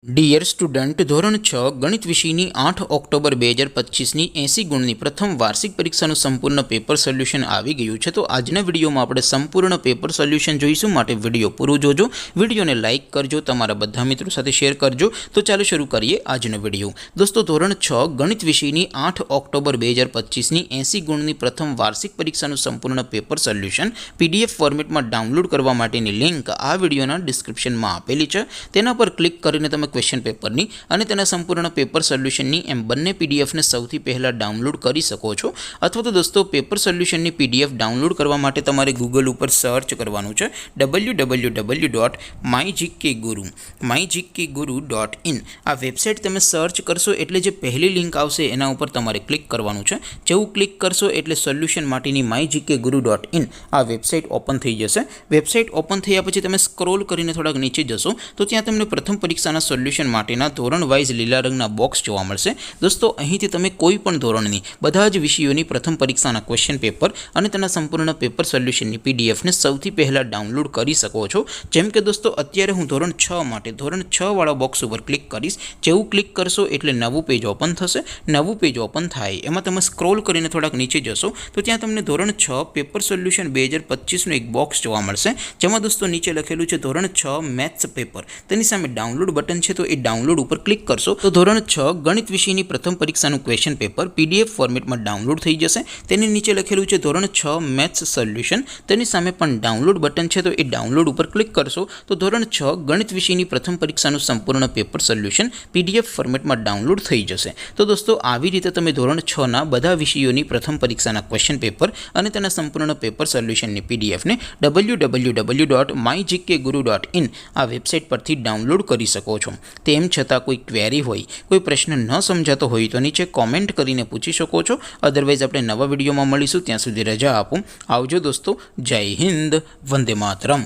Dear student, ધોરણ 6 ગણિત વિષયની 8 ઓક્ટોબર 2025ની 80 ગુણની પ્રથમ વાર્ષિક પરીક્ષાનું સંપૂર્ણ પેપર સોલ્યુશન આવી ગયું છે। તો આજના વિડીયોમાં આપણે સંપૂર્ણ પેપર સોલ્યુશન જોઈશું, માટે વિડીયો પૂરું જોજો। વિડીયોને લાઇક કરજો, તમારા બધા મિત્રો સાથે શેર કરજો। તો ચાલો શરૂ કરીએ આજનો વિડીયો। દોસ્તો, ધોરણ 6 ગણિત વિષયની 8 ઓક્ટોબર 2025ની 80 ગુણની પ્રથમ વાર્ષિક પરીક્ષાનું સંપૂર્ણ પેપર સોલ્યુશન PDF ફોર્મેટમાં ડાઉનલોડ કરવા માટેની લિંક આ વિડીયોના ડિસ્ક્રિપ્શનમાં આપેલી છે। તેના પર ક્લિક કરીને તમે ક્વેશ્ચન પેપરની અને તેના સંપૂર્ણ પેપર સોલ્યુશનની એમ બંને પીડીએફને સૌથી પહેલાં ડાઉનલોડ કરી શકો છો। અથવા તો દોસ્તો, પેપર સોલ્યુશનની PDF ડાઉનલોડ કરવા માટે તમારે ગૂગલ ઉપર સર્ચ કરવાનું છે www.mygkguru.in। આ વેબસાઇટ તમે સર્ચ કરશો એટલે જે પહેલી લિંક આવશે એના ઉપર તમારે ક્લિક કરવાનું છે। જેવું ક્લિક કરશો એટલે સોલ્યુશન માટેની mygkguru.in આ વેબસાઇટ ઓપન થઈ જશે। વેબસાઇટ ઓપન થયા પછી તમે સ્ક્રોલ કરીને થોડાક નીચે જશો તો ત્યાં તમને પ્રથમ પરીક્ષાના સોલ્યુશન માટેના ધોરણ વાઇઝ લીલા રંગના બોક્સ જોવા મળશે। દોસ્તો, અહીંથી તમે કોઈ પણ ધોરણની બધા જ વિષયોની પ્રથમ પરીક્ષાના ક્વેશ્ચન પેપર અને તેના સંપૂર્ણ પેપર સોલ્યુશનની પીડીએફને સૌથી પહેલાં ડાઉનલોડ કરી શકો છો। જેમ કે દોસ્તો, અત્યારે હું ધોરણ 6 માટે ધોરણ 6 વાળા બોક્સ ઉપર ક્લિક કરીશ। જેવું ક્લિક કરશો એટલે નવું પેજ ઓપન થશે। નવું પેજ ઓપન થાય એમાં તમે સ્ક્રોલ કરીને થોડાક નીચે જશો તો ત્યાં તમને ધોરણ 6 પેપર સોલ્યુશન 2025નું એક બોક્સ જોવા મળશે, જેમાં દોસ્તો નીચે લખેલું છે ધોરણ 6 મેથ્સ પેપર। તેની સામે ડાઉનલોડ બટન છે, તો એ ડાઉનલોડ ઉપર ક્લિક કરશો તો ધોરણ 6 ગણિત વિષયની પ્રથમ પરીક્ષાનું ક્વેશ્ચન પેપર PDF ફોર્મેટમાં ડાઉનલોડ થઈ જશે। તેની નીચે લખેલું છે ધોરણ 6 મેથ્સ સોલ્યુશન। તેની સામે પણ ડાઉનલોડ બટન છે, તો એ ડાઉનલોડ ઉપર ક્લિક કરશો તો ધોરણ 6 ગણિત વિષયની પ્રથમ પરીક્ષાનું સંપૂર્ણ પેપર સોલ્યુશન PDF ફોર્મેટમાં ડાઉનલોડ થઈ જશે। તો દોસ્તો, આવી રીતે તમે ધોરણ 6ના બધા વિષયોની પ્રથમ પરીક્ષાના ક્વેશ્ચન પેપર અને તેના સંપૂર્ણ પેપર સોલ્યુશનની PDFને www.mygkguru.in આ વેબસાઇટ પરથી ડાઉનલોડ કરી શકો છો। તેમ છતાં કોઈ ક્વેરી હોય, કોઈ પ્રશ્ન ન સમજાતો હોય તો નીચે કોમેન્ટ કરીને પૂછી શકો છો। અદરવાઇઝ આપણે નવા વિડીયોમાં મળીશું, ત્યાં સુધી રજા આપો। આવજો દોસ્તો, જય હિન્દ, વંદે માતરમ।